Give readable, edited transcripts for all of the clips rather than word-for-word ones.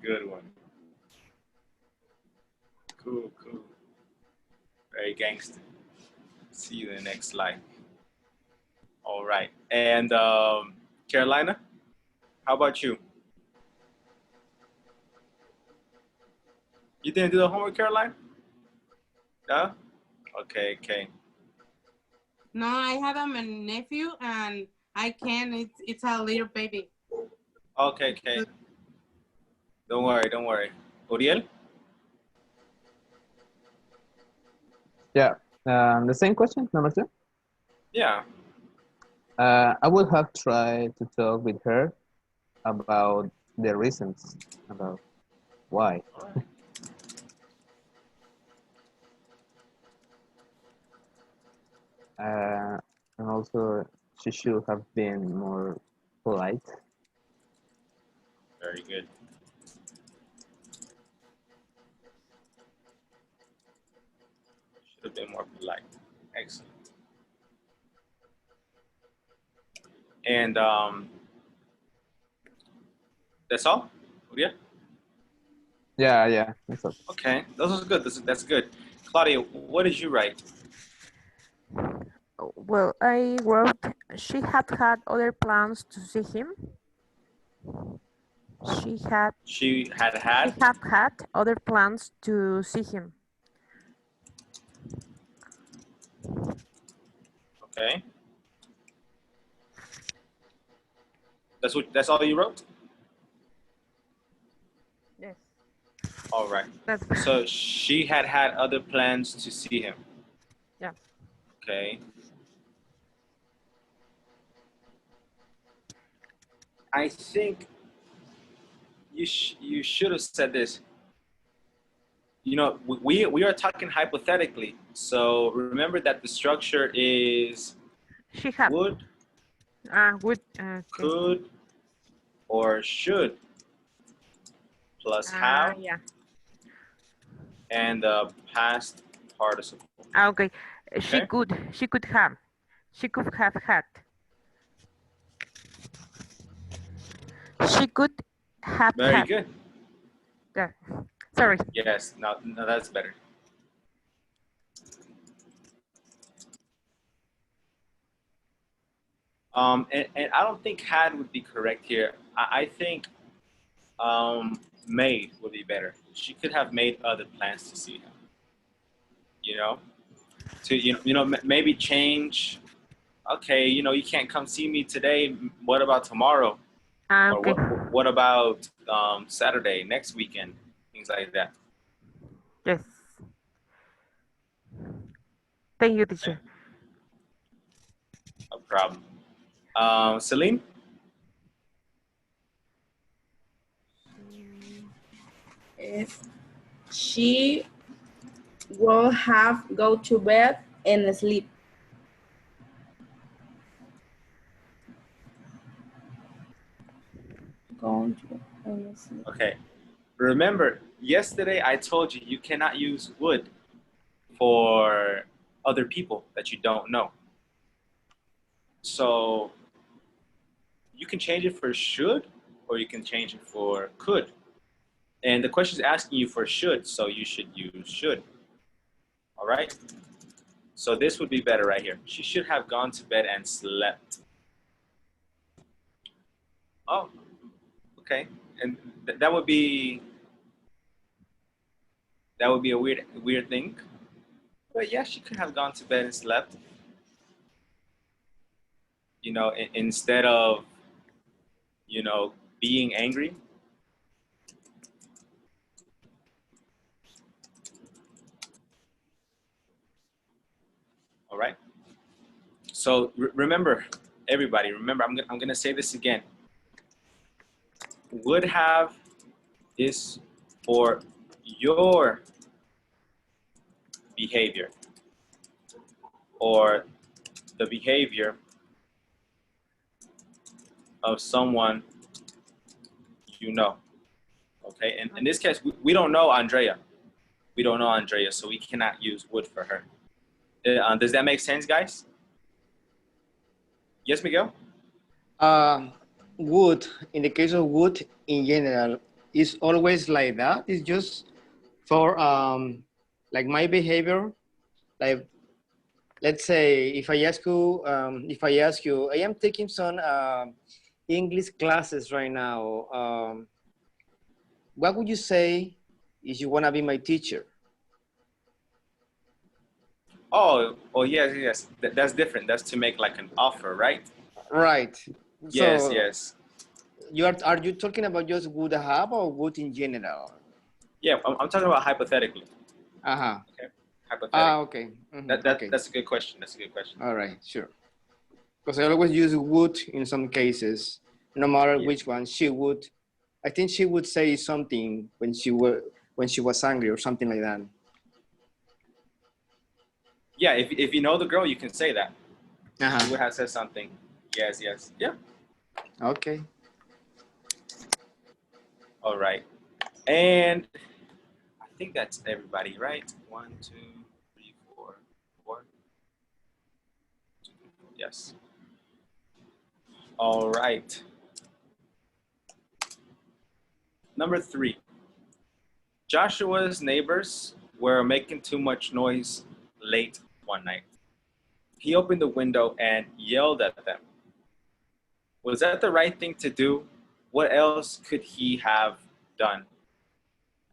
Good one. Cool, cool. Very gangster. See you in the next slide. All right. And Carolina, how about you? You didn't do the homework, Caroline? No? Okay, okay. No, I have a nephew and I can. It's a little baby. Okay, okay. Don't worry, don't worry. Uriel? Yeah. The same question, number 2. Yeah. I would have tried to talk with her about the reasons about why. And also, she should have been more polite. Very good. Should have been more polite. Excellent. And that's all? Uriel? Yeah, that's all. Okay, that's good. That's good. Claudia, what did you write? Well, I wrote she had other plans to see him. She had had other plans to see him. Okay. That's all you wrote? Yes. All right. That's So she had other plans to see him. Yeah. Okay. I think you should have said this. You know, we are talking hypothetically. So remember that the structure is she had would, okay. could, or should plus have, yeah. and the past participle. Okay. She could have had. She could have Very had. good. Yeah. Sorry. Yes, no, that's better. And I don't think had would be correct here. I think made would be better. She could have made other plans to see him. You know, to maybe change. Okay, you know, you can't come see me today. What about tomorrow? Okay. Or what about Saturday, next weekend? Things like that. Yes. Thank you, teacher. No problem. Celine? If she will have go to bed and sleep. Going to and sleep. Okay. Remember, yesterday I told you you cannot use would for other people that you don't know. So you can change it for should, or you can change it for could. And the question is asking you for should, so you should use should. All right? So this would be better right here. She should have gone to bed and slept. Oh, okay. And that would be a weird thing. But yeah, she could have gone to bed and slept. You know, instead of, you know, being angry. All right. So remember, everybody, remember, I'm gonna say this again. Would have is for your behavior or the behavior of someone you know. Okay, and in this case, we don't know Andrea. We don't know Andrea, so we cannot use would for her. Does that make sense, guys? Yes, Miguel? Would, in the case of would, in general, is always like that. It's just for like my behavior. Like let's say if I ask you, I am taking some English classes right now. What would you say if you want to be my teacher? Oh, yes, yes. That's different. That's to make like an offer, right? Right. Yes, So yes. are you talking about just would have or would in general? Yeah, I'm talking about hypothetically. Uh-huh. Okay, hypothetically. Okay. Mhm, okay. That's a good question. That's a good question. All right, sure. Because I always use would in some cases, no matter Yeah. which one. She would, I think she would say something when she was angry or something like that. Yeah, if you know the girl, you can say that. She Uh-huh. would have said something. Yes, yes. Yeah. Okay. All right. And I think that's everybody, right? 1, 2, 3, 4, 4. Yes. All right. Number 3. Joshua's neighbors were making too much noise late one night. He opened the window and yelled at them. Was that the right thing to do? What else could he have done?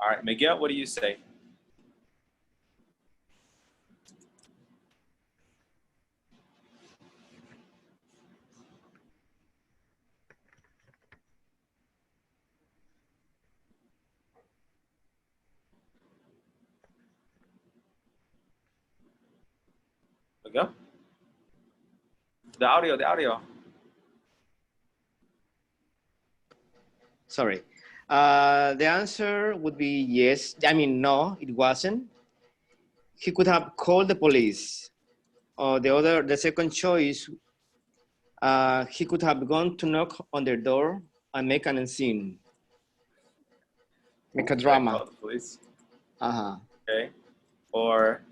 All right, Miguel, what do you say? Miguel? The audio, the audio. Sorry. The answer would be yes. I mean, no, it wasn't. He could have called the police. Or the second choice, he could have gone to knock on their door and make an scene, make a Should I drama. call the police? Uh-huh. Okay. Or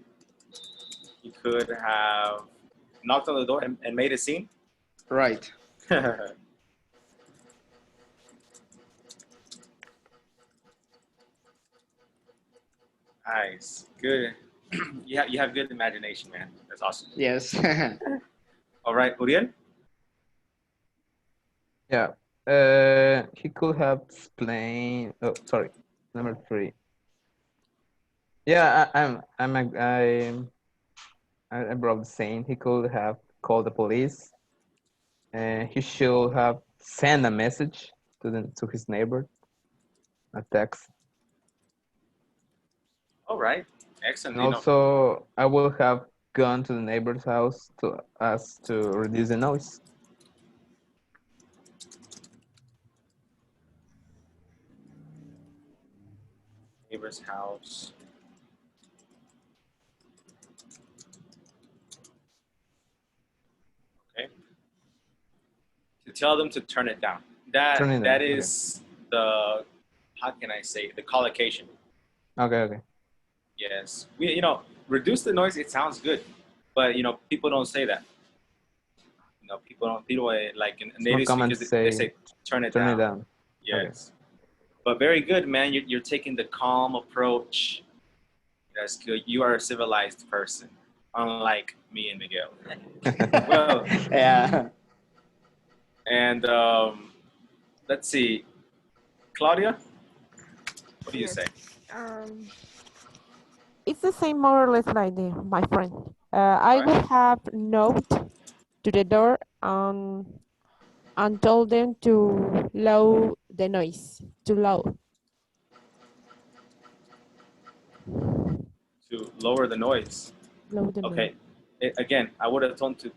he could have knocked on the door and made a scene. Right. Nice. Good. You have good imagination, man. That's awesome. Yes. All right, Uriel? Yeah. He could have explained. Oh, sorry. Number 3. Yeah, I brought the same. He could have called the police, and he should have sent a message to his neighbor, a text. All right. Excellent. And also, I will have gone to the neighbor's house to ask to reduce the noise. Neighbor's house. Okay. To tell them to turn it down. Turn it That down, is the, how can I say, the collocation. Okay. Yes. Reduce the noise, it sounds good. But people don't say that. People like in native speakers they say turn it down. Yes. Okay. But very good, man. You're taking the calm approach. That's good. You are a civilized person, unlike me and Miguel. Well, yeah. And let's see, Claudia, what do you say? It's the same more or less like my friend. I Right. would have knocked to the door and told them to lower the noise, to low. To lower the noise. Lower the Okay. Again, I would have told to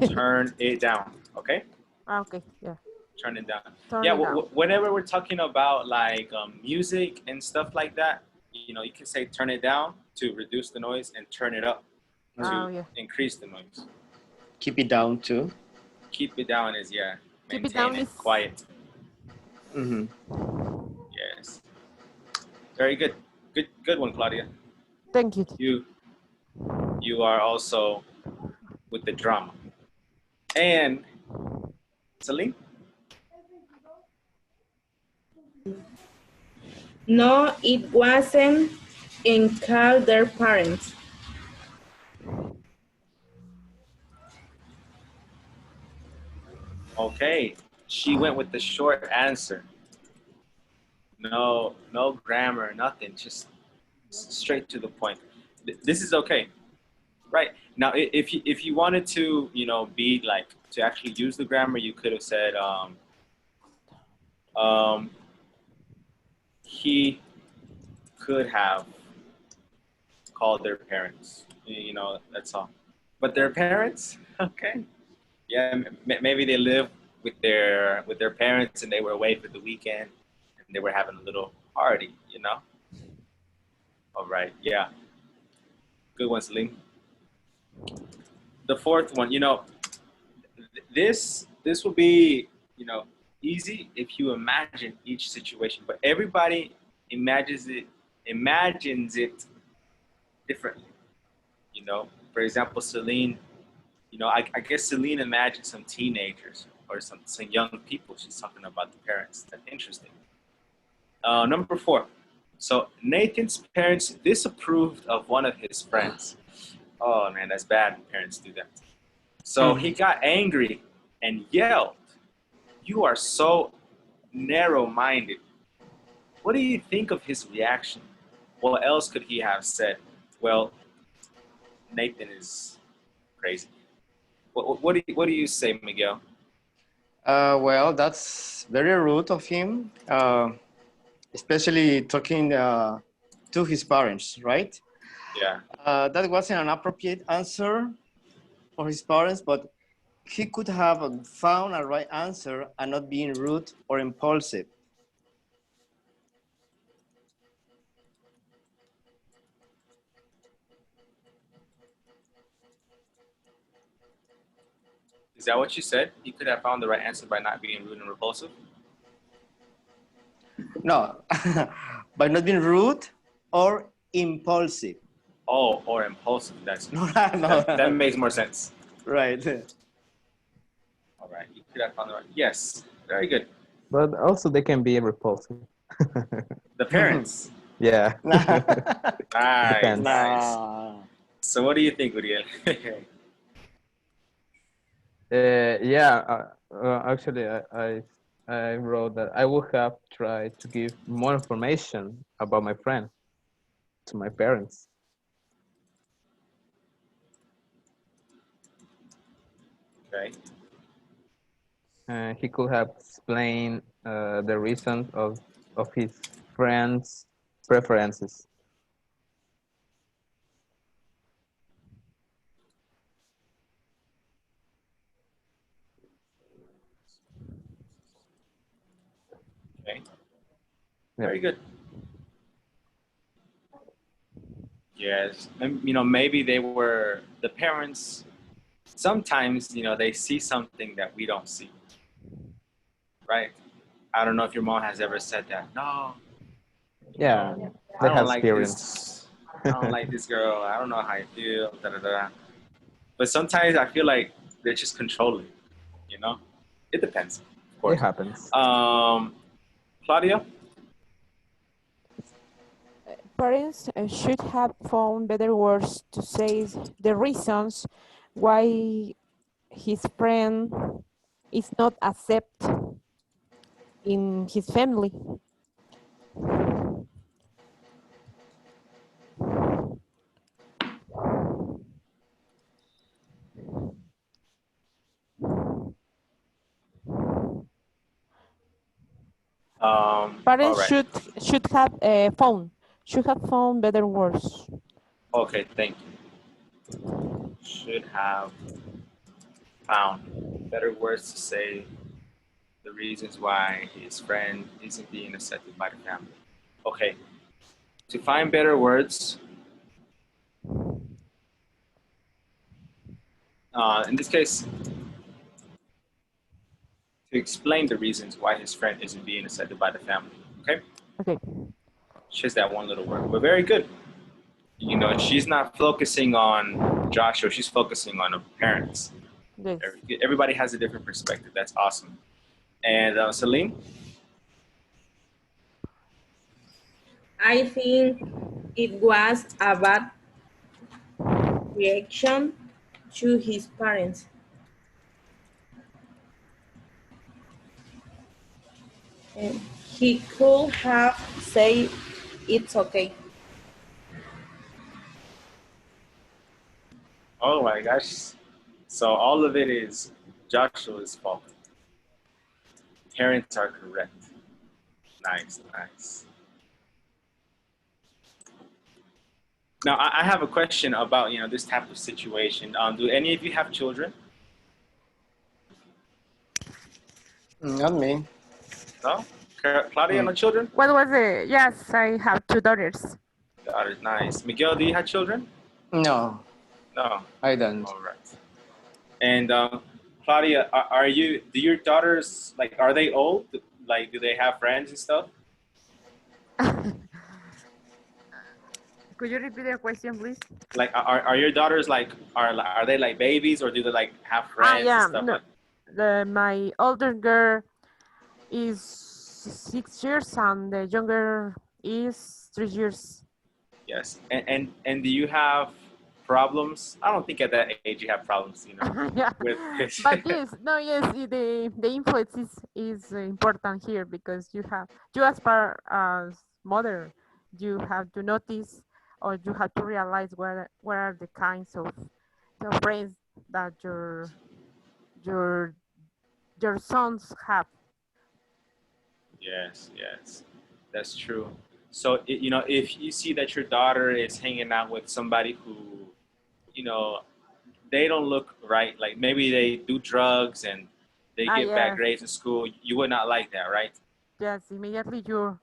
turn it down. Okay. Okay. Yeah. Turn it down. Turn it down. Whenever we're talking about like music and stuff like that, you can say turn it down to reduce the noise and turn it up to increase the noise. Keep it down too. Keep it down is Keep it down maintain is quiet. Mm-hmm. Yes. Very good. Good one, Claudia. Thank you. You are also with the drama. And Celine? No, it wasn't, and called their parents. Okay, she went with the short answer. No grammar, nothing. Just straight to the point. This is okay, right? Now, if you wanted to, be like to actually use the grammar, you could have said, um, he could have called their parents. That's all. But their parents, okay, yeah, maybe they live with their parents and they were away for the weekend and they were having a little party. All right, yeah, good one, Celine. The fourth one, this will be, easy if you imagine each situation, but everybody imagines it differently. For example, Celine, I guess Celine imagined some teenagers or some young people. She's talking about the parents. That's interesting. Number four. So Nathan's parents disapproved of one of his friends. Oh man, that's bad when parents do that. So he got angry and yelled, "You are so narrow-minded." What do you think of his reaction? What else could he have said? Well, Nathan is crazy. What do you say, Miguel? Well, that's very rude of him, especially talking to his parents, right? Yeah. That wasn't an appropriate answer for his parents, but he could have found a right answer and not being rude or impulsive. Is that what you said? He could have found the right answer by not being rude and repulsive? No, by not being rude or impulsive. Oh, or impulsive. No, That makes more sense. right. All right. You could have found the right. Yes. Very good. But also they can be repulsive. The parents. Yeah. Nice. Depends. Nice. Nah. So what do you think, Uriel? Yeah. Actually, I wrote that I would have tried to give more information about my friend to my parents. Okay. He could have explained the reason of his friend's preferences. Okay. Yeah. Very good. Yes. And, maybe the parents, sometimes, they see something that we don't see. Right? I don't know if your mom has ever said that. No, Yeah. I They don't have like experience. this. I don't like this girl. I don't know how I feel. Da, da, da. But sometimes I feel like they're just controlling. It depends, of It course. happens. Claudia? Parents should have found better words to say the reasons why his friend is not accepted in his family. All Parents right. should have found better words. Okay, thank you. Should have found better words to say the reasons why his friend isn't being accepted by the family. Okay, to find better words, in this case, to explain the reasons why his friend isn't being accepted by the family. Okay, Okay. just that one little word, but very good. She's not focusing on Joshua; she's focusing on her parents. Yes. Everybody has a different perspective. That's awesome. And Celine? I think it was a bad reaction to his parents. And he could have said it's okay. Oh my gosh. So all of it is Joshua's fault. Parents are correct. Nice, nice. Now I have a question about this type of situation. Do any of you have children? Not me. No? Claudia, no Mm. children? What was the? Yes, I have two daughters. That is nice. Miguel, do you have children? No, No. I don't. All right. And Claudia, do your daughters, like, are they old? Like, do they have friends and stuff? Could you repeat the question, please? Like, are your daughters like, are they like babies, or do they like have friends and Yeah, stuff? no. My older girl is 6 years and the younger is 3 years. Yes. And do you have problems? I don't think at that age you have problems, Yeah, with but yes, no, yes, the influence is important here because you as as mother, you have to notice or you have to realize what are the kinds of the friends that your your sons have. Yes, yes, that's true. So, if you see that your daughter is hanging out with somebody who, you know, they don't look right, like maybe they do drugs and they get bad Yes, grades in school, you would not like that, right? yes, immediately you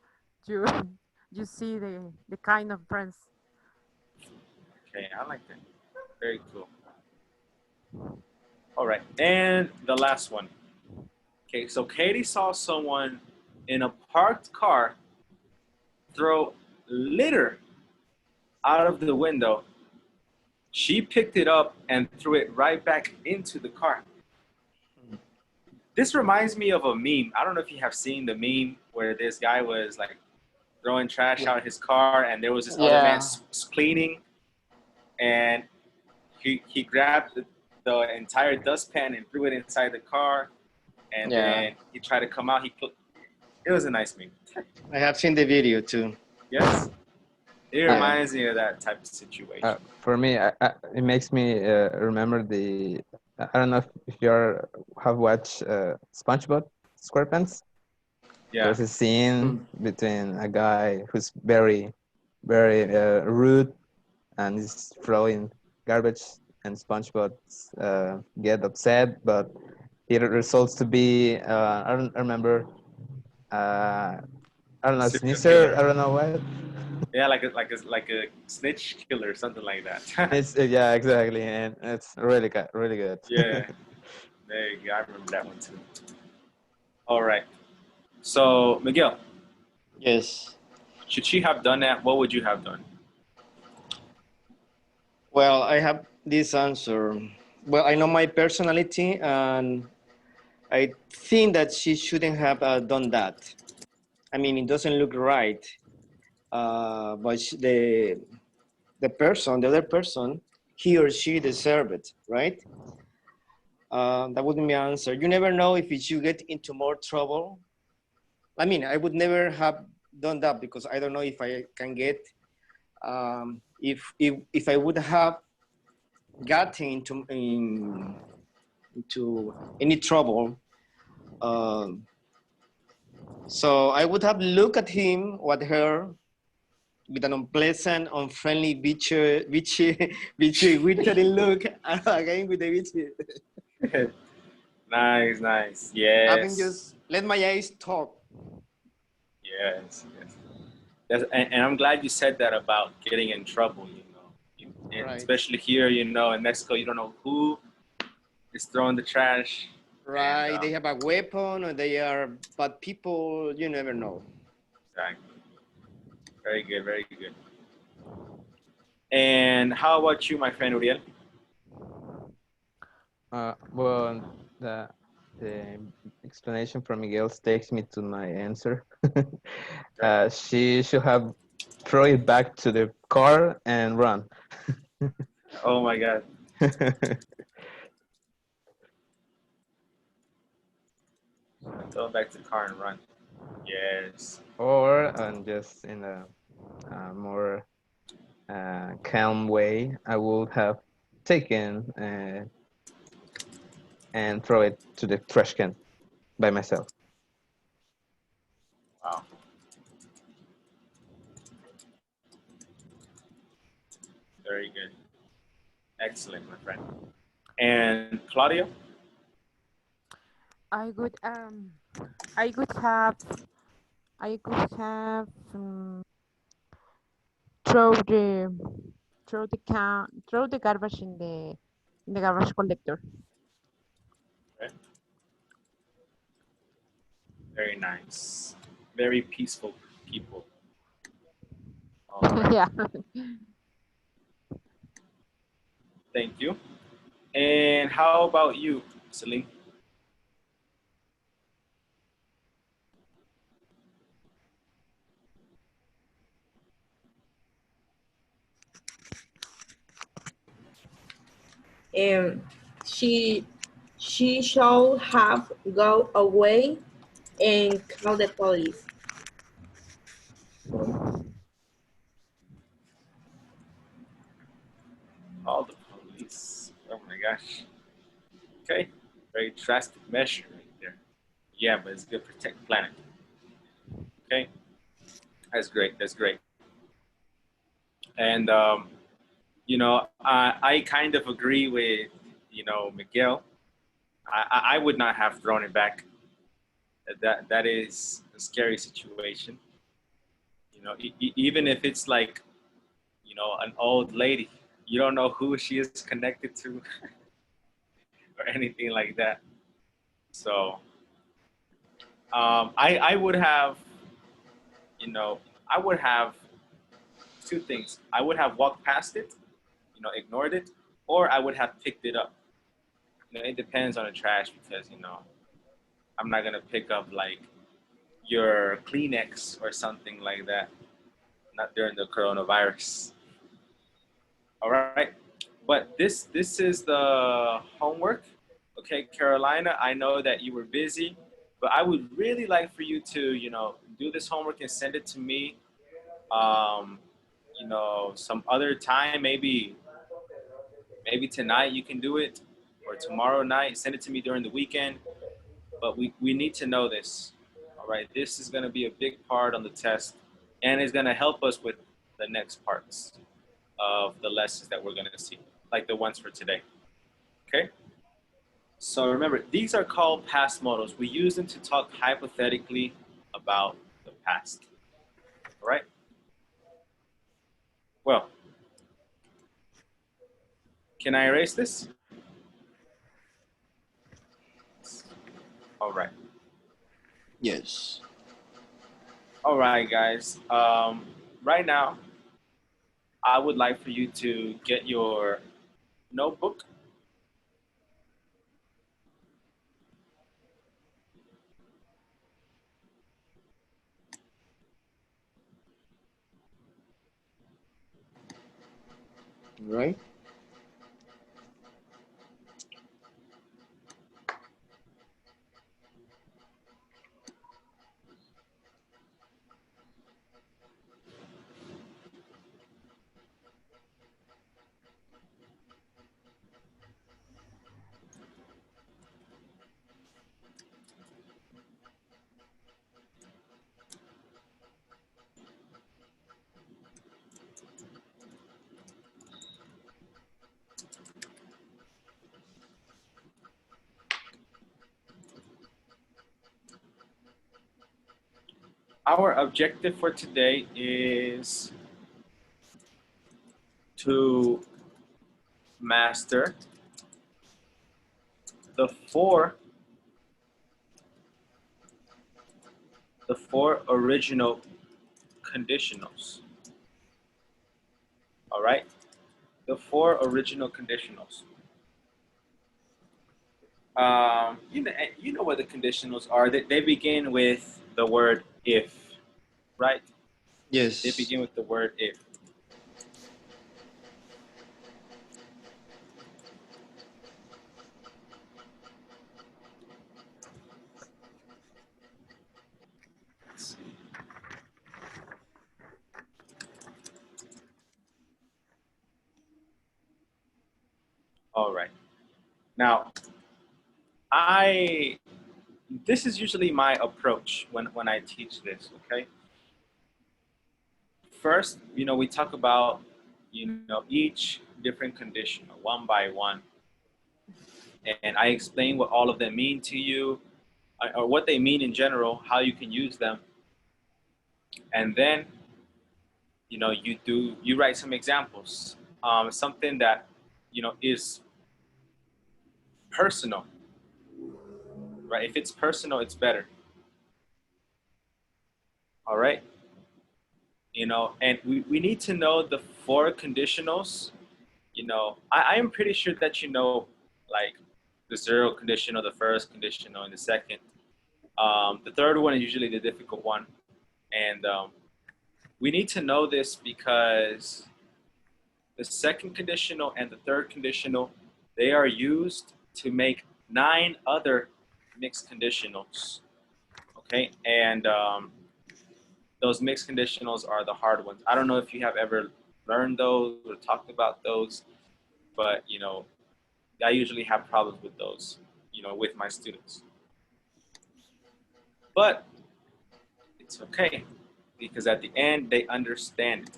you see the kind of friends. Okay, I like that. Very cool. All right, and the last one. Okay, so Katie saw someone in a parked car throw litter out of the window. She picked it up and threw it right back into the car. This reminds me of a meme. I don't know if you have seen the meme where this guy was like throwing trash out of his car, and there was this other man cleaning, and he grabbed the entire dustpan and threw it inside the car, and then he tried to come out. It was a nice meme. I have seen the video too. Yes, it reminds me of that type of situation. For me, it makes me remember the. I don't know if you have watched SpongeBob SquarePants. Yeah. There's a scene between a guy who's very, very rude and is throwing garbage, and SpongeBob get upset, but it results to be I don't remember. I don't know, sneezer. I don't know what. Yeah, like a snitch killer, something like that. It's yeah, exactly, and it's really good, really good. Yeah, there you go. I remember that one too. All right. So Miguel, Yes. should she have done that? What would you have done? Well, I have this answer. Well, I know my personality, and I think that she shouldn't have done that. I mean, it doesn't look right. But the other person, he or she deserve it, right? That would be my answer. You never know if you get into more trouble. I mean, I would never have done that because I don't know if I can get, if I would have gotten into any trouble. So I would have looked at him or at her with an unpleasant, unfriendly, withering look, again with the bitchy. Nice. Yes. Having just let my eyes talk. Yes. And I'm glad you said that about getting in trouble, and Right. especially here, in Mexico, you don't know who is throwing the trash. Right, And, they have a weapon or they are bad people, you never know. Exactly. Very good, very good. And how about you, my friend Uriel? Well, the explanation from Miguel takes me to my answer. She should have throw it back to the car and run. Oh my God. Throw it back to the car and run. Yes. Or just in a more calm way, I would have taken and throw it to the trash can by myself. Wow. Very good. Excellent, my friend. And Claudia? I would I could have throw the throw the garbage in the garbage collector. Okay. Very nice. Very peaceful people. All right. Yeah. Thank you. And how about you, Celine? Um, she she should have go away and call the police. All the police. Oh my gosh. Okay. Very drastic measure right there. Yeah, but it's good to protect the planet. Okay. That's great. That's great. And I kind of agree with Miguel. I would not have thrown it back. That is a scary situation. Even if it's like an old lady, you don't know who she is connected to or anything like that. So I would have I would have two things. I would have walked past it, ignored it, or I would have picked it up. It depends on the trash because I'm not gonna pick up like your Kleenex or something like that. Not during the coronavirus. All right, but this is the homework. Okay, Carolina, I know that you were busy, but I would really like for you to do this homework and send it to me. Um, some other time, maybe tonight you can do it, or tomorrow night. Send it to me during the weekend. But we need to know this. All right, this is going to be a big part on the test, and it's going to help us with the next parts of the lessons that we're going to see, like the ones for today. Okay? So remember, these are called past modals. We use them to talk hypothetically about the past. All right? Well, can I erase this? All right. Yes. All right, guys. Right now, I would like for you to get your notebook. Right. Our objective for today is to master the four original conditionals. All right? The four original conditionals. You know what the conditionals are. They begin with the word if, right? Yes. They begin with the word if. Let's see. All right. Now, this is usually my approach when I teach this, okay? First, we talk about, each different conditional one by one. And I explain what all of them mean to you, or what they mean in general, how you can use them. And then, you write some examples, something that, is personal, right? If it's personal, it's better. All right. And we need to know the four conditionals. I am pretty sure that like the zero conditional, the first conditional, and the second. The third one is usually the difficult one. And we need to know this because the second conditional and the third conditional, they are used to make 9 other mixed conditionals. Okay, and those mixed conditionals are the hard ones. I don't know if you have ever learned those or talked about those, but I usually have problems with those, with my students. But it's okay because at the end they understand it.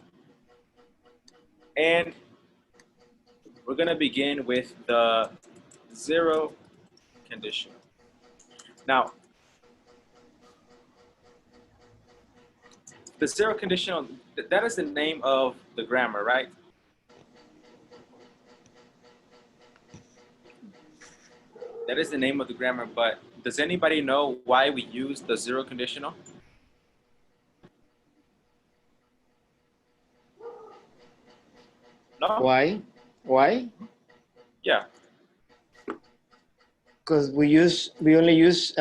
And we're gonna begin with the zero conditional. Now, the zero conditional, that is the name of the grammar, right? That is the name of the grammar, but does anybody know why we use the zero conditional? No? Why? Yeah. Because we only use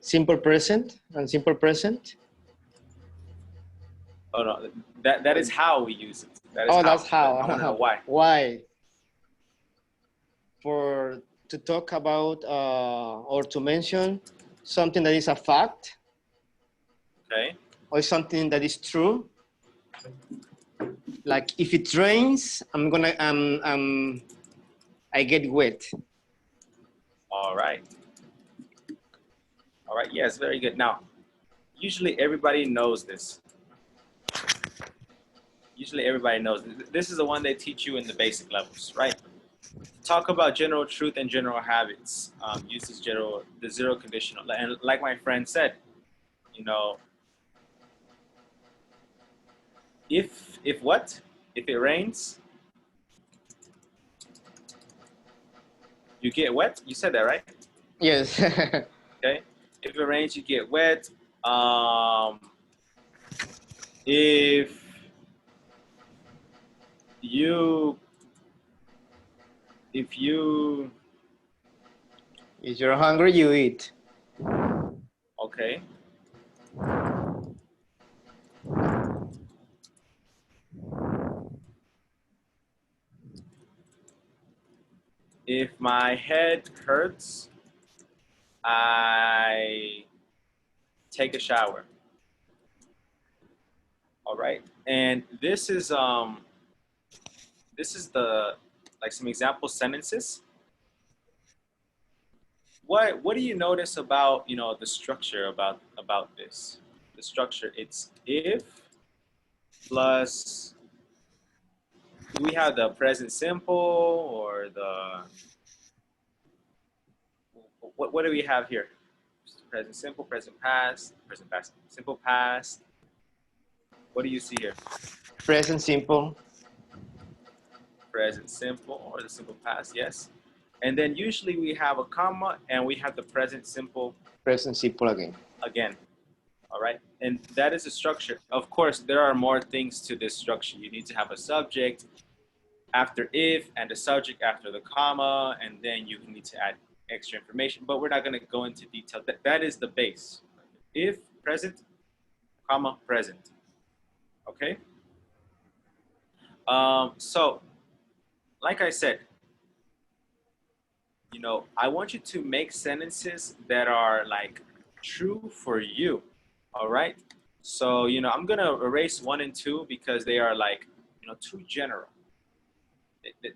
simple present and simple present. Oh no, that is how we use it. That's how. I want to know why. Why? To talk about or to mention something that is a fact. Okay. Or something that is true. Like if it rains, I get wet. All right. All right. Yes, very good. Now, usually everybody knows this. Usually everybody knows this. This is the one they teach you in the basic levels, right? Talk about general truth and general habits. Uses the zero conditional. And like my friend said, if what? If it rains, you get wet. You said that, right? Yes. Okay. If it rains, you get wet. If you're hungry, you eat. Okay. If my head hurts, I take a shower. All right. And this is the like some example sentences. What do you notice about the structure about this? The structure, it's if plus, do we have the present simple or what do we have here? Present simple, present past, simple past. What do you see here? Present simple. Present simple or the simple past, yes. And then usually we have a comma and we have the present simple. Present simple again. Again. All right. And that is the structure. Of course, there are more things to this structure. You need to have a subject after if and a subject after the comma, and then you need to add extra information, but we're not going to go into detail. That is the base. If, present, comma, present. Okay? So, like I said, you know, I want you to make sentences that are like true for you. All right? So, you know, I'm going to erase 1 and 2 because they are like, you know, too general.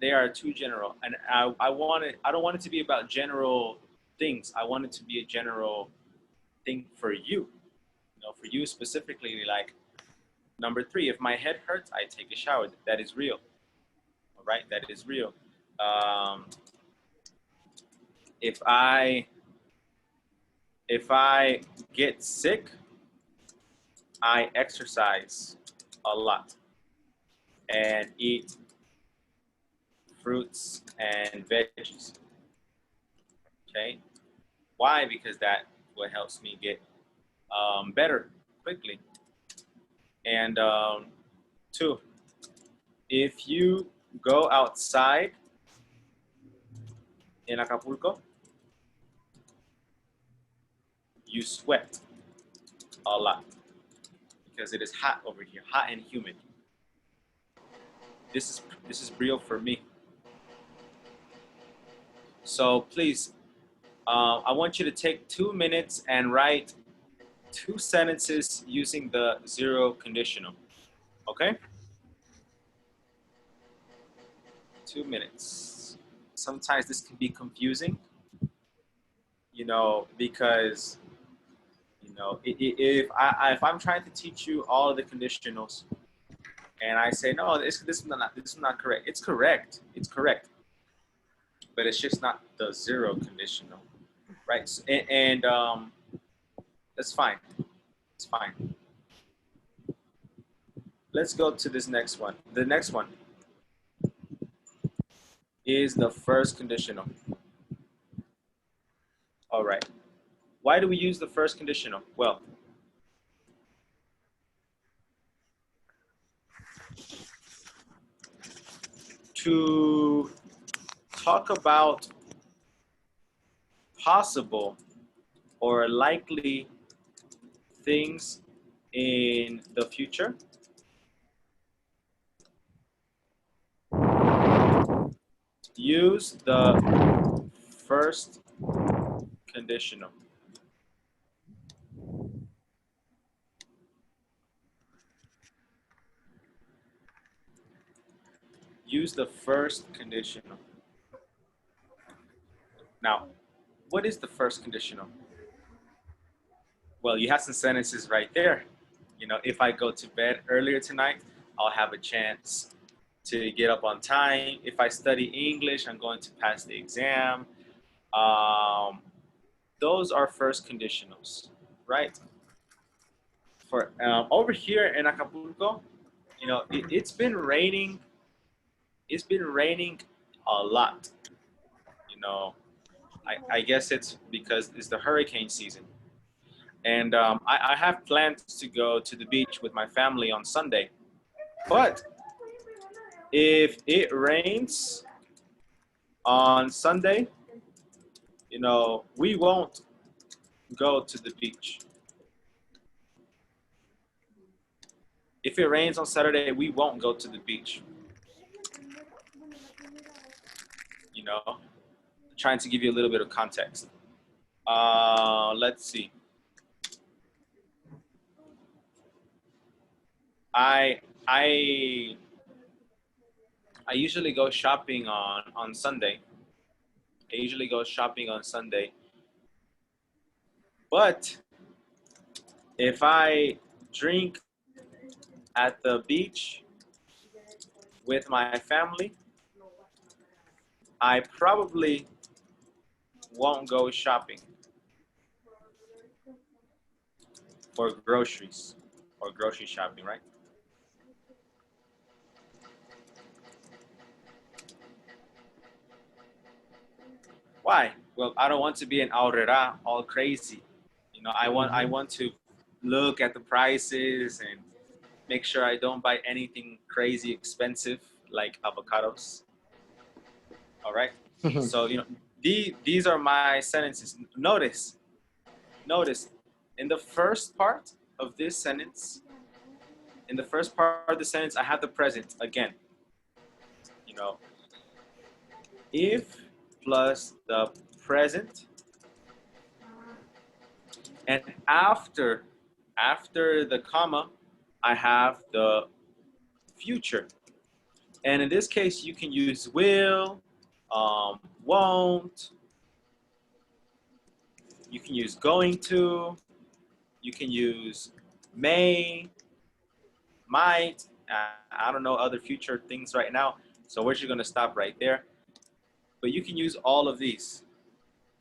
They are too general. And I don't want it to be about general things. I want it to be a general thing for you. You know, for you specifically, like number 3, if my head hurts, I take a shower. That is real. All right? That is real. If I get sick, I exercise a lot and eat fruits and veggies. Okay, why? Because that what helps me get better quickly. And 2, if you go outside in Acapulco, you sweat a lot because it is hot over here, hot and humid. This is real for me. So please, I want you to take 2 minutes and write 2 sentences using the 0 conditional. Okay? 2 minutes. Sometimes this can be confusing, you know, because, you know, if I'm trying to teach you all of the conditionals, and I say no, this is not correct. It's correct. It's correct, but it's just not the 0 conditional, right? So, and that's fine. It's fine. Let's go to this next one. The next one is the first conditional. All right. Why do we use the first conditional? Well, to talk about possible or likely things in the future, use the first conditional. Use the first conditional. Now, what is the first conditional? Well, you have some sentences right there. You know, if I go to bed earlier tonight, I'll have a chance to get up on time. If I study English, I'm going to pass the exam. Those are first conditionals, right? For over here in Acapulco, you know, it's been raining. It's been raining a lot. You know, I guess it's because it's the hurricane season. And I have plans to go to the beach with my family on Sunday. But if it rains on Sunday, you know, we won't go to the beach. If it rains on Saturday, we won't go to the beach. You know, trying to give you a little bit of context. Let's see. I usually go shopping on Sunday. I usually go shopping on Sunday. But if I drink at the beach with my family, I probably won't go shopping for groceries or grocery shopping, right? Why? Well, I don't want to be an aurrera all crazy. You know, I want to look at the prices and make sure I don't buy anything crazy expensive like avocados. All right. So, you know, these are my sentences. Notice in the first part of this sentence, in the first part of the sentence, I have the present again. You know, if plus the present, and after the comma, I have the future. And in this case, you can use will, won't. You can use going to. You can use may, might. I don't know other future things right now, so we're just gonna stop right there. But you can use all of these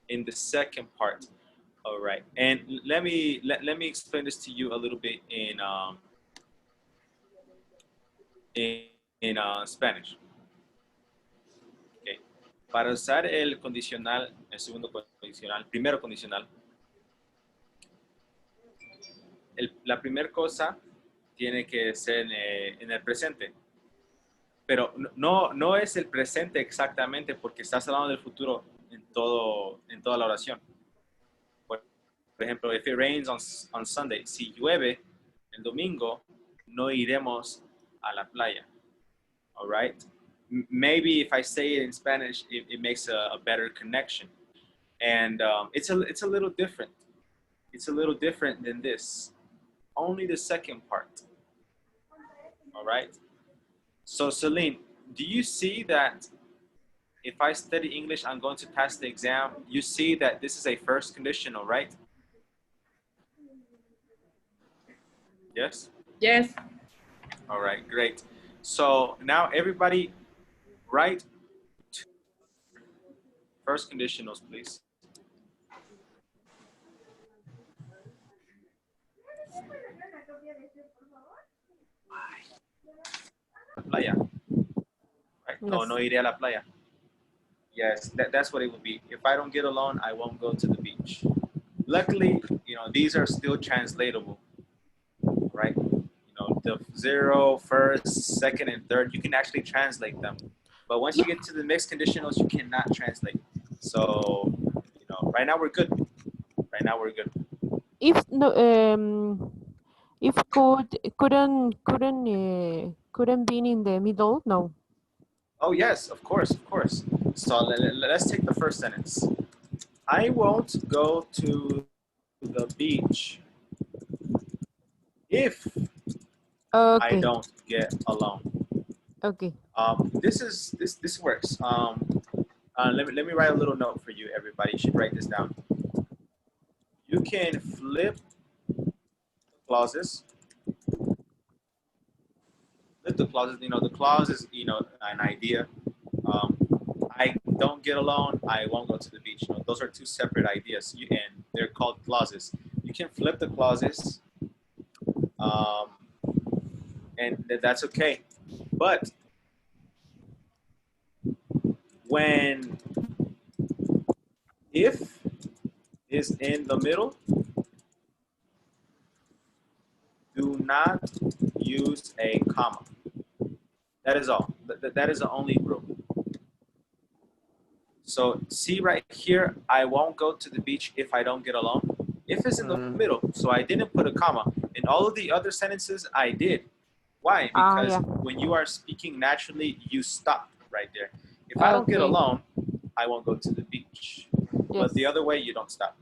in the second part. All right, and let me explain this to you a little bit in Spanish. Okay. Para usar el condicional, el segundo condicional, primero condicional, la primera cosa tiene que ser en el presente. Pero no es el presente exactamente porque estás hablando del futuro en toda la oración. Por ejemplo, if it rains on Sunday, si llueve el domingo, no iremos a la playa. All right? Maybe if I say it in Spanish, it makes a better connection. And it's a little different. It's a little different than this. Only the second part. All right? So Celine, do you see that if I study English, I'm going to pass the exam? You see that this is a first conditional, right? Yes? Yes. All right, great. So now everybody write first conditionals, please. Playa. Right? Yes. No iré a la playa. Yes, that's what it would be. If I don't get along, I won't go to the beach. Luckily, these are still translatable, right? The 0, first, second, and third, you can actually translate them. But once you get to the mixed conditionals, you cannot translate. So, right now we're good. Right now we're good. If no, if couldn't be in the middle, no. Oh yes, of course, of course. So let's take the first sentence. I won't go to the beach if I Okay. don't get along. Okay. This works. Let me write a little note for you, everybody. You should write this down. You can flip clauses. Flip the clauses. The clause is an idea. I don't get along. I won't go to the beach. Those are two separate ideas, and they're called clauses. You can flip the clauses, and that's okay. But when if is in the middle, do not use a comma. That is all. That is the only rule. So see right here, I won't go to the beach if I don't get along. If is in the middle, so I didn't put a comma. In all of the other sentences, I did. Why? Because when you are speaking naturally, you stop right there. If I don't get along, I won't go to the beach. Yes. But the other way, you don't stop.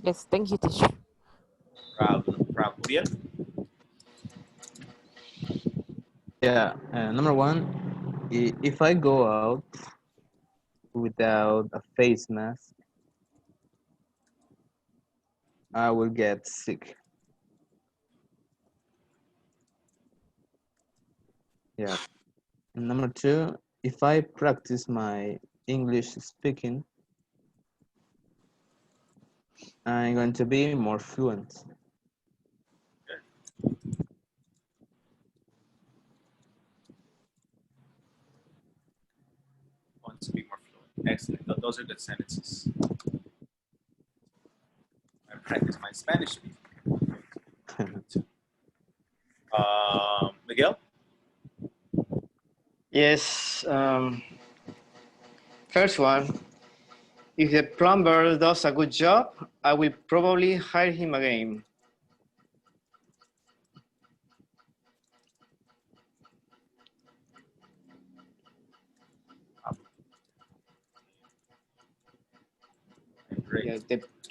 Yes, thank you, teacher. Problem. Uriel? Yeah, number one, if I go out without a face mask, I will get sick. Yeah. And number two, if I practice my English speaking, I'm going to be more fluent. Want to be more fluent. Excellent. Those are good sentences. I practice my Spanish speaking. Miguel? Yes. First one, If the plumber does a good job, I will probably hire him again. Great. Yeah,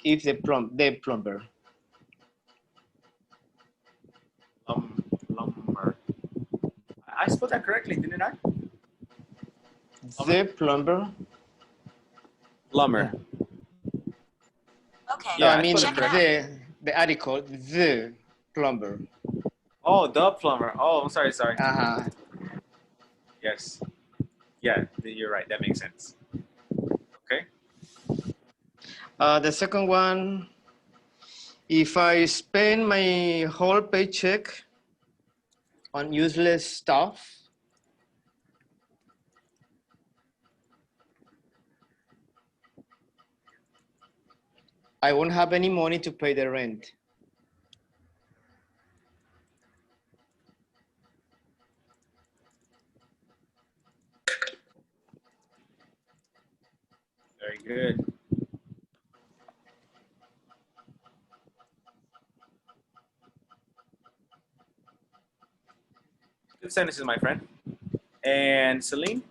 if the plumber. Plumber. I spelled that correctly, didn't I? The plumber. Plumber. Okay. No, Yeah, I mean spelled it correctly. the article, the plumber. Oh, the plumber. Oh, I'm sorry. Uh-huh. Yes. Yeah, you're right. That makes sense. Okay. The second one, if I spend my whole paycheck on useless stuff, I won't have any money to pay the rent. Very good. Good sentences, my friend. And Celine?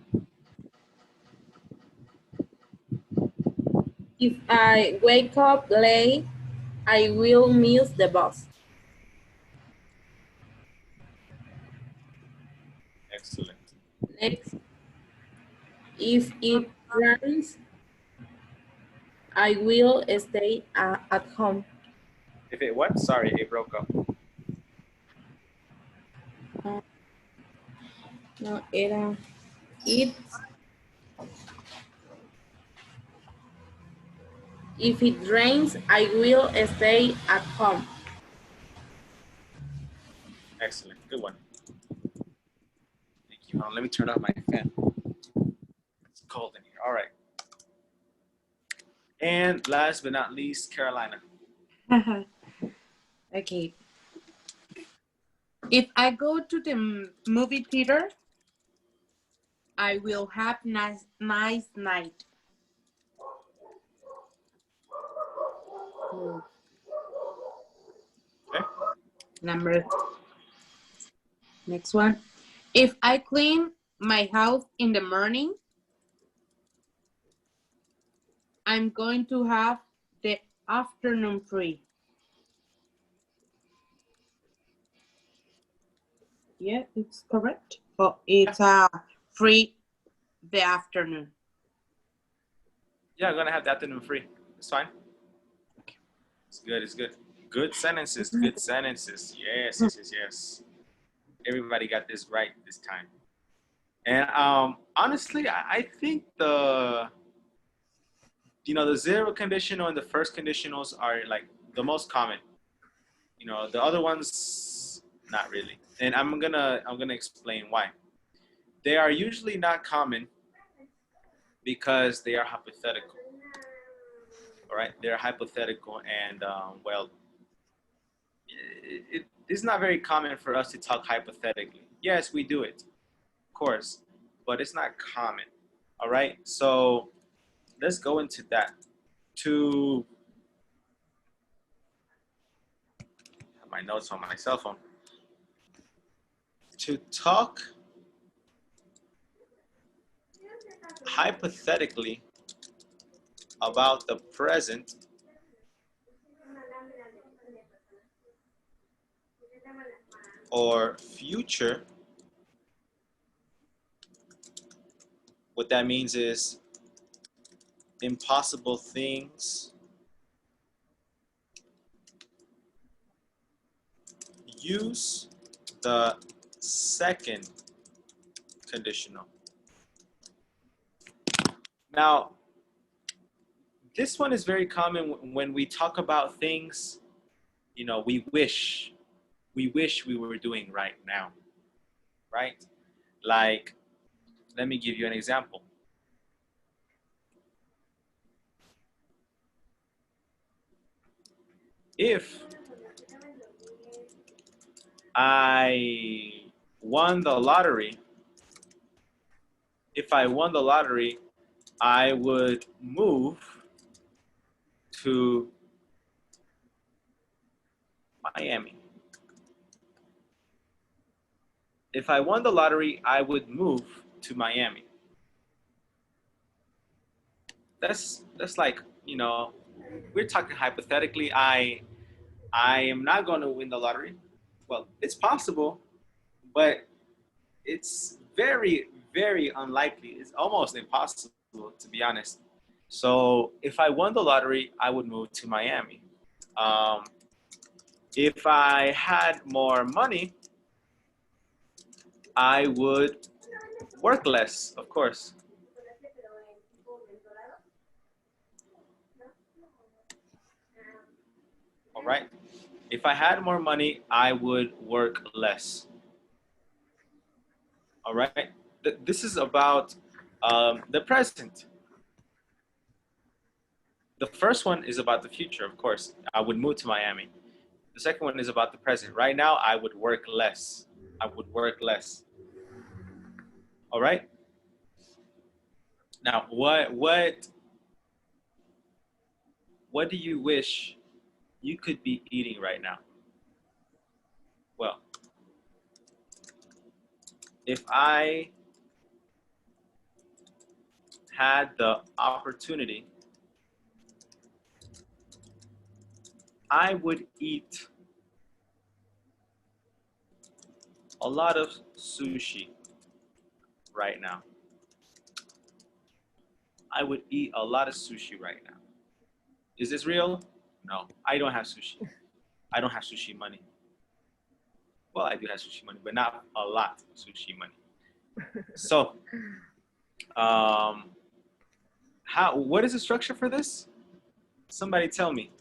If I wake up late, I will miss the bus. Excellent. Next, if it rains, I will stay at home. If it what? Sorry, it broke up. No, era it. If it rains, I will stay at home. Excellent. Good one. Thank you. Let me turn off my fan. It's cold in here. All right. And last but not least, Carolina. Okay. If I go to the movie theater, I will have nice night. Okay. Next one. If I clean my house in the morning, I'm going to have the afternoon free. Yeah, it's correct. Oh, it's free the afternoon. Yeah, I'm gonna have the afternoon free. It's fine. It's good. It's good. Good sentences. Good sentences. Yes. Everybody got this right this time. And honestly, I think the zero conditional and the first conditionals are like the most common. The other ones not really. And I'm gonna explain why. They are usually not common because they are hypothetical. All right, they're hypothetical, and well, it's not very common for us to talk hypothetically. Yes, we do it, of course, but it's not common. All right, so let's go into that. To have my notes on my cell phone. To talk hypothetically about the present or future, what that means is impossible things use the second conditional. Now, this one is very common when we talk about things, we wish we were doing right now, right? Like, let me give you an example. If I won the lottery, I would move to Miami. If I won the lottery, I would move to Miami. That's like, you know, we're talking hypothetically. I am not going to win the lottery. Well, it's possible, but it's very, very unlikely. It's almost impossible, to be honest. So if I won the lottery, I would move to Miami. If I had more money, I would work less, of course. All right. If I had more money, I would work less. All right. This is about the present. The first one is about the future, of course. I would move to Miami. The second one is about the present. Right now, I would work less. I would work less. All right. Now, what do you wish you could be eating right now? Well, if I had the opportunity, I would eat a lot of sushi right now. I would eat a lot of sushi right now. Is this real? No, I don't have sushi. I don't have sushi money. Well, I do have sushi money, but not a lot of sushi money. So, what is the structure for this? Somebody tell me.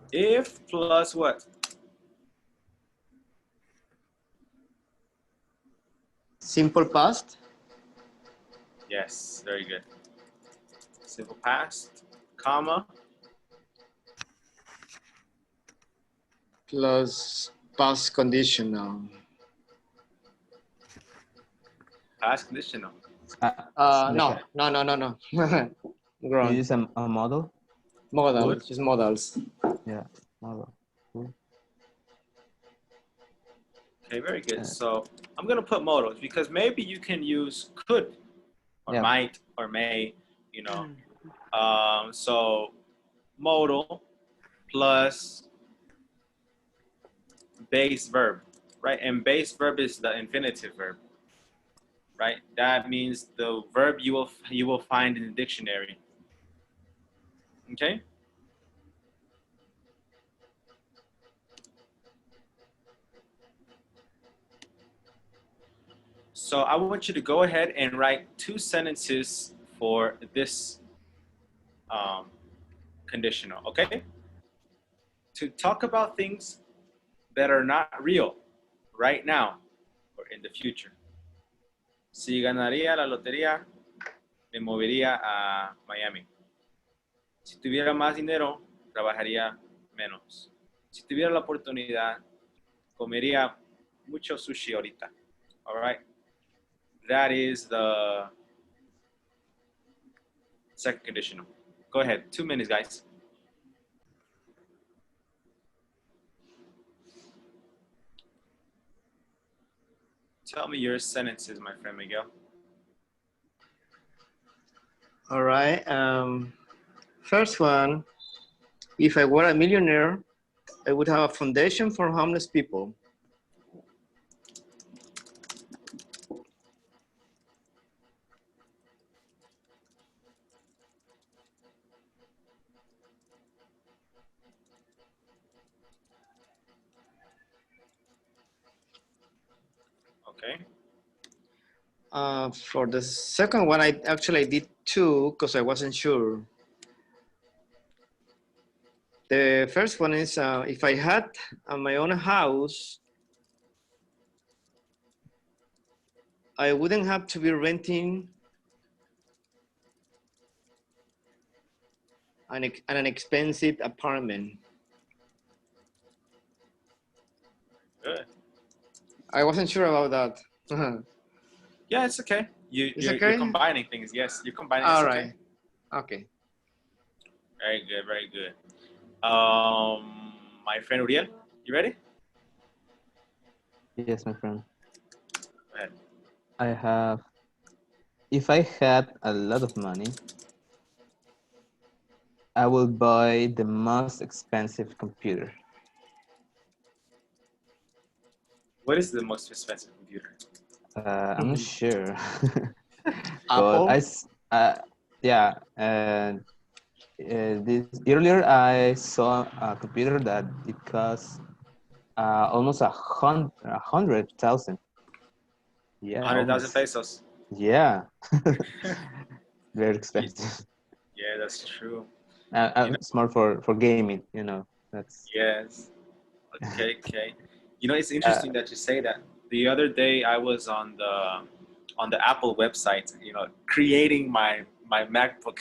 If plus what? Simple past. Yes, very good. Simple past, comma. Plus past conditional. Past conditional. No. You use a model? Modal, Would? just modals. Yeah, model. Okay, very good. So I'm going to put modals because maybe you can use could or might or may, you know. So modal plus base verb, right? And base verb is the infinitive verb, right? That means the verb you will find in the dictionary. Okay? So I want you to go ahead and write 2 sentences for this conditional, okay? To talk about things that are not real right now or in the future. Si ganaría la lotería, me movería a Miami. Si tuviera más dinero, trabajaría menos. Si tuviera la oportunidad, comería mucho sushi ahorita. All right? That is the second conditional. Go ahead. 2 minutes, guys. Tell me your sentences, my friend Miguel. All right. First one, if I were a millionaire, I would have a foundation for homeless people. Okay. For the second one, I actually did 2 because I wasn't sure. The first one is if I had my own house, I wouldn't have to be renting an expensive apartment. Good. I wasn't sure about that. Yeah, it's okay. You're okay? combining things. Yes, you're combining. All It's right. okay. Okay. Very good, very good. My friend Uriel, you ready? Yes, my friend. Go ahead. I have. If I had a lot of money, I will buy the most expensive computer. What is the most expensive computer? I'm not sure, but Apple. yeah, this earlier I saw a computer that it cost almost 100,000. Yeah, 100,000 almost. pesos. Yeah, very expensive. Yeah, that's true. It's more for gaming, you know. That's Yes. Okay, okay. It's uh, interesting that you say that. The other day I was on the Apple website, creating my MacBook.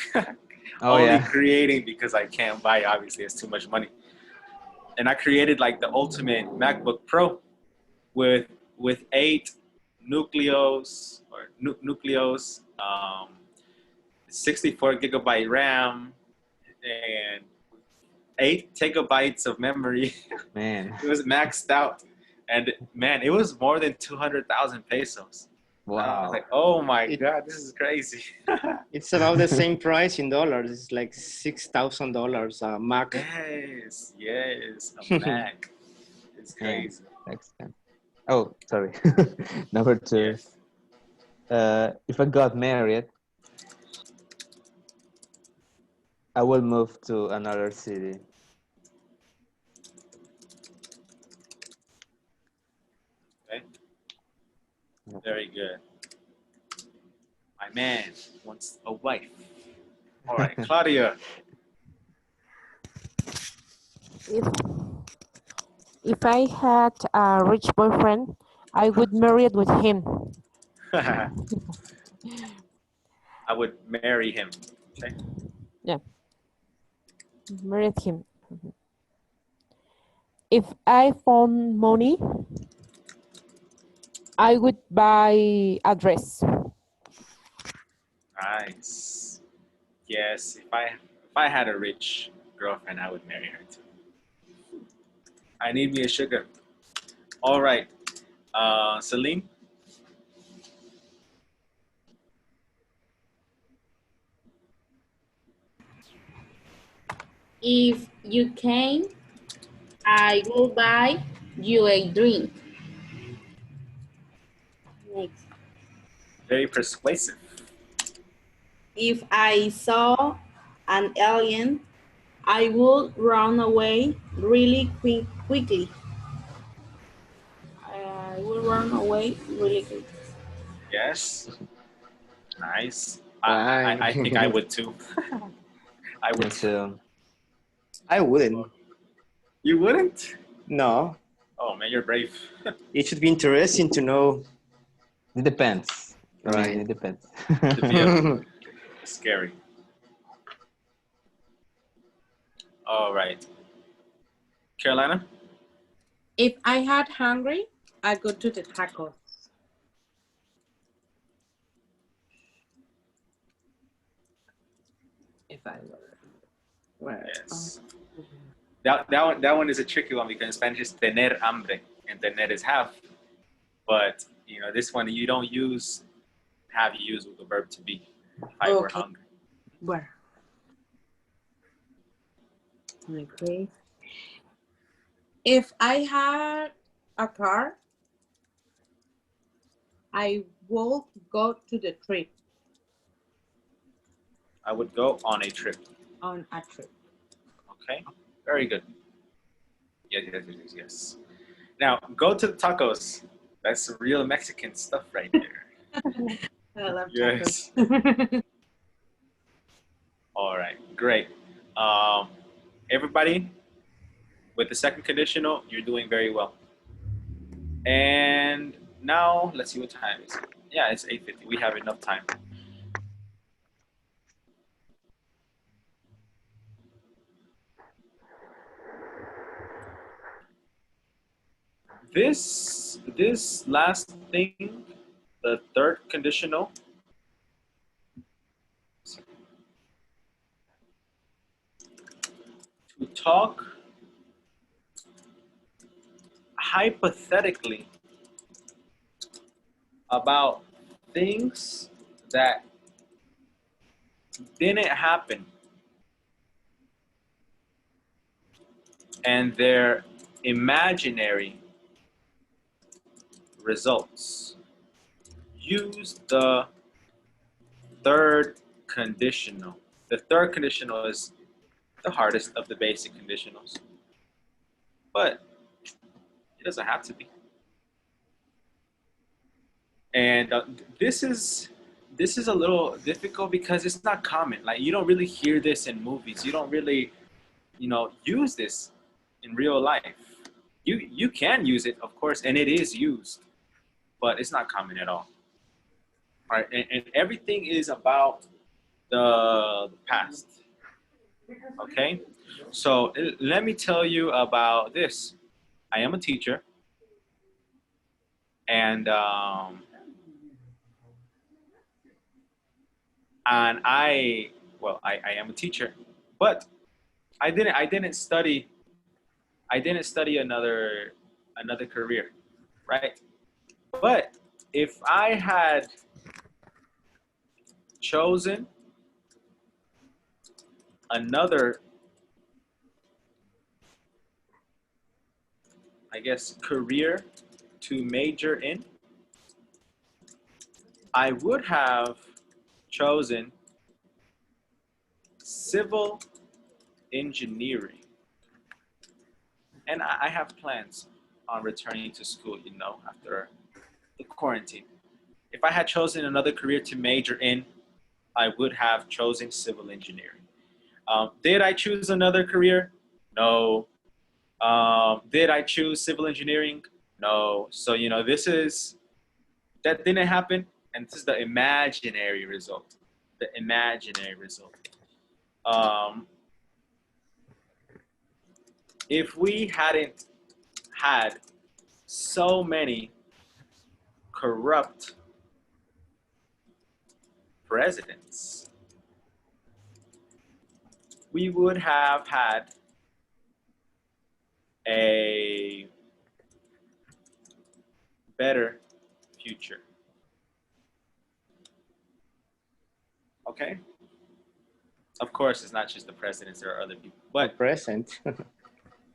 oh Only yeah, creating because I can't buy, obviously, it's too much money. And I created like the ultimate MacBook Pro with 64 gigabyte RAM, and 8 gigabytes of memory. man. It was maxed out, and man, it was more than 200,000 pesos. I was Wow. like, oh my It, god, this is crazy. it's about the same price in dollars. It's like $6,000 a Mac. Yes, a Mac. It's Man, crazy. expensive. Oh, sorry. Number two. Yes. If I got married, I will move to another city. Okay. Very good. My man wants a wife. All right, Claudia. If if I had a rich boyfriend, I would marry it with him. I would marry him. Okay. Yeah, marry him. If I found money, I would buy a dress. Nice. Yes. If I had a rich girlfriend, I would marry her too. I need me a sugar. All right. Celine. If you can, I will buy you a drink. Next. Very persuasive. If I saw an alien, I would run away really quickly. I will run away really quickly. Yes. Nice. I think I Why? would too. I Me would too. too. I wouldn't. You wouldn't? No. Oh man, you're brave. It should be interesting to know. It depends. I mean, Right. it depends. To be a scary. All right. Carolina. If I had hungry, I go to the tacos. If I were where? Yes. That one is a tricky one because in Spanish is tener hambre and tener is have. But this one you don't use have, you use with the verb to be. If I were Okay. hungry. Where? Okay. If I had a car, I will go to the trip I would go on a trip. on a trip. Okay. Very good. Yes. Now go to the tacos. That's real Mexican stuff right there. I love Yes. tacos. All right. Great. Everybody, with the second conditional, you're doing very well. And now let's see what time it is. Yeah, it's 8:50. We have enough time. This last thing, the third conditional, to talk hypothetically about things that didn't happen and their imaginary results. Use the third conditional. The third conditional is the hardest of the basic conditionals, but it doesn't have to be. And this is a little difficult because it's not common. Like you don't really hear this in movies. You don't really, use this in real life. You can use it, of course, and it is used, but it's not common at all. All right, and everything is about the past. Okay, so let me tell you about this. I am a teacher, and I am a teacher, but I didn't study another career, right? But if I had chosen another, I guess, career to major in, I would have chosen civil engineering. And I have plans on returning to school, after the quarantine. If I had chosen another career to major in, I would have chosen civil engineering. Did I choose another career? No. Did I choose civil engineering? No. So, that didn't happen. And this is the imaginary result. The imaginary result. If we hadn't had so many corrupt presidents, we would have had a better future. Okay? Of course, it's not just the presidents, there are other people. But Present.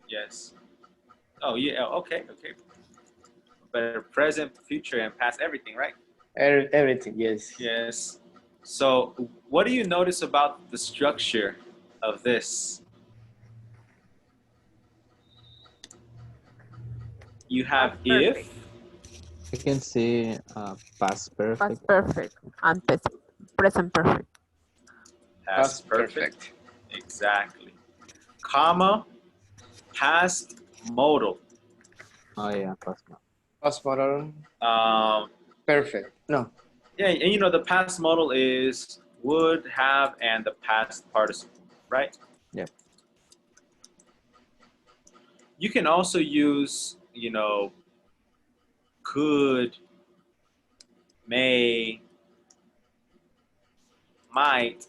yes. Oh, yeah, okay. Better present, future, and past, everything, right? Everything, yes. Yes. So what do you notice about the structure of this? You have Past perfect. if, I can see past perfect. Past perfect and present perfect. past perfect. Exactly. Comma, past modal. Oh yeah, past modal. Past model. Perfect. No. Yeah, and the past modal is would, have, and the past participle, right? Yep. You can also use, could, may, might,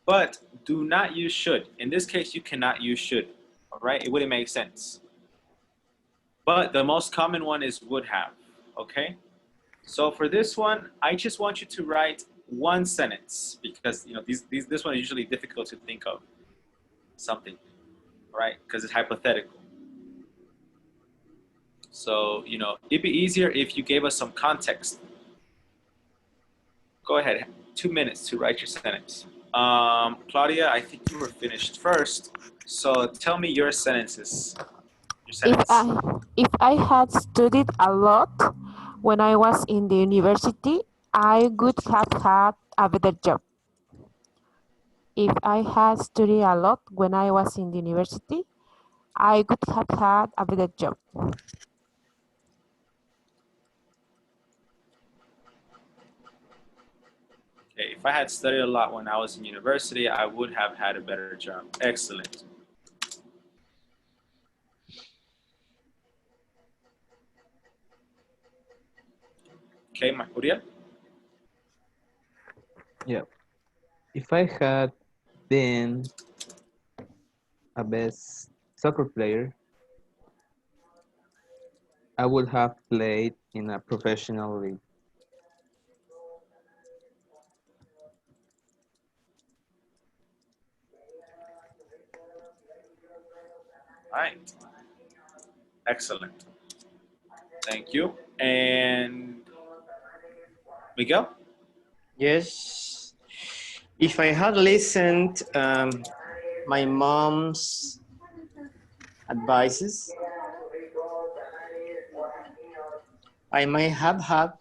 but do not use should. In this case, you cannot use should, all right? It wouldn't make sense. But the most common one is would have, okay? So for this one, I just want you to write one sentence because, this one is usually difficult to think of something, right? Because it's hypothetical. So, it'd be easier if you gave us some context. Go ahead, 2 minutes to write your sentence. Claudia, I think you were finished first. So tell me your sentences. Your sentence. If I had studied a lot when I was in the university, I would have had a better job. If I had studied a lot when I was in the university, I would have had a better job. Okay, if I had studied a lot when I was in university, I would have had a better job. Excellent. Okay, Maria? Yeah. If I had been a best soccer player, I would have played in a professional league. All right. Excellent. Thank you. And Miguel? Yes. If I had listened my mom's advices, I might have had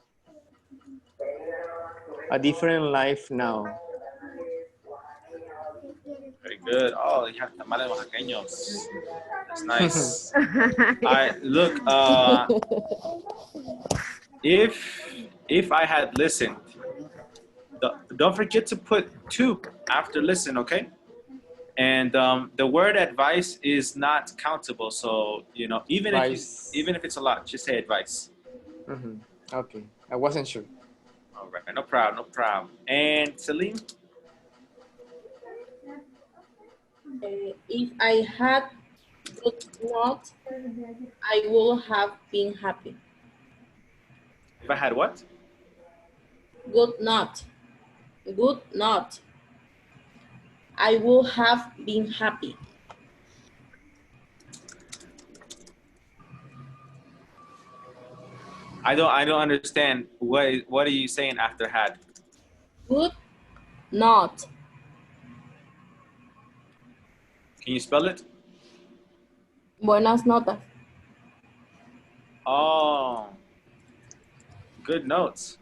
a different life now. Very good. Oh, you have tamales oaxaqueños. That's nice. I look. If I had listened, don't forget to put two after listen, okay? And the word advice is not countable. So Advice. even if it's a lot, just say advice. Mhm. Okay, I wasn't sure. All right, no problem, no problem. And Celine, If I had good not, I would have been happy. if I had what? Good not. Good not. I would have been happy. I don't understand. What are you saying after had? Good not. Can you spell it? Buenas notas. Oh, good notes.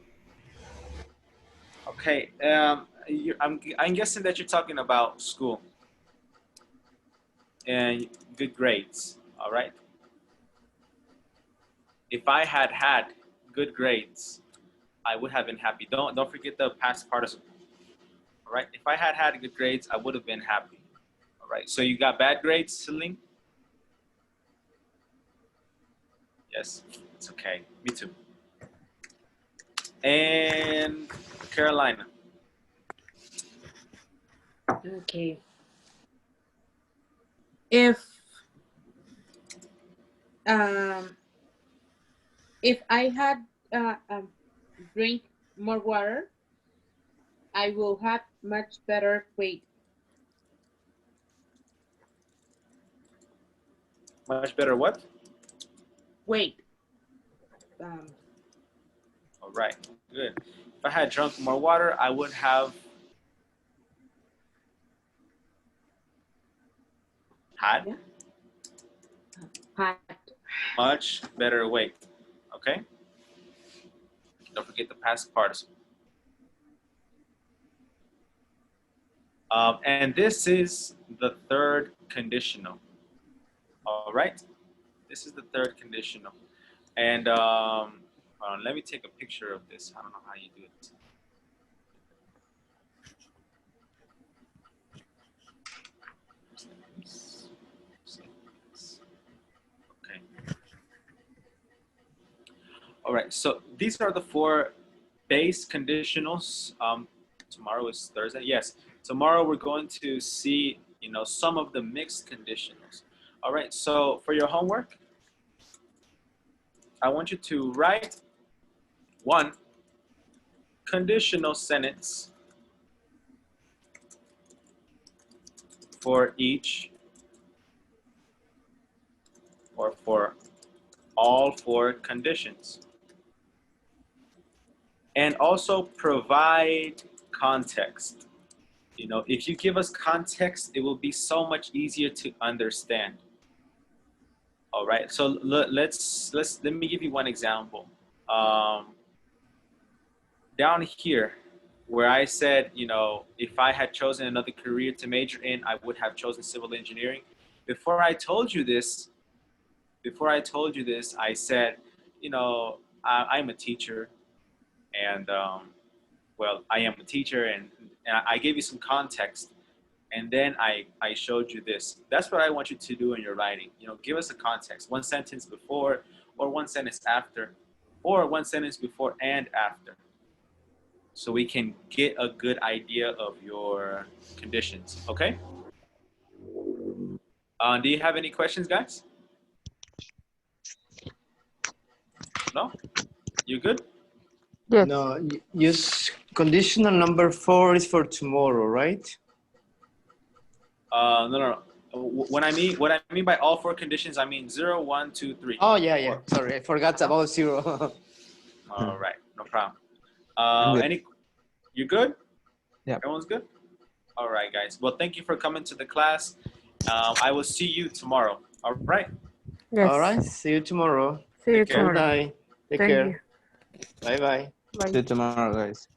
Okay. I'm guessing that you're talking about school and good grades. All right. If I had good grades, I would have been happy. Don't forget the past participle. All right. If I had good grades, I would have been happy. All right. So you got bad grades, Celine? Yes. It's okay. Me too. And Carolina. Okay. If um, if I had drink more water, I will have much better weight. Much better what? Weight. All right. Good. If I had drunk more water, I would have had Yeah. Had. much better weight. Okay? Don't forget the past participle. And this is the third conditional. All right? This is the third conditional. And let me take a picture of this. I don't know how you do it. Okay. All right. So these are the four base conditionals. Tomorrow is Thursday. Yes. Tomorrow we're going to see, some of the mixed conditionals. All right. So for your homework, I want you to write one conditional sentence for each or for all four conditions. And also provide context. If you give us context, it will be so much easier to understand. All right. So let me give you one example. Down here, where I said, if I had chosen another career to major in, I would have chosen civil engineering. Before I told you this, I said, I'm a teacher, and I am a teacher, and I gave you some context, and then I showed you this. That's what I want you to do in your writing. Give us a context, one sentence before, or one sentence after, or one sentence before and after, so we can get a good idea of your conditions. Okay? Do you have any questions, guys? No? You good? Yes. No, use conditional number 4 is for tomorrow, right? No. What I mean by all 4 conditions, I mean 0, 1, 2, 3. Oh, yeah. Sorry, I forgot about 0. All right, no problem. I'm good. You good? Yeah. Everyone's good? All right, guys. Well, thank you for coming to the class. I will see you tomorrow. All right? Yes. All right, see you tomorrow. See you Take care. Good tomorrow. night. Take Thank care. you. Bye-bye. Bye. See you tomorrow, guys.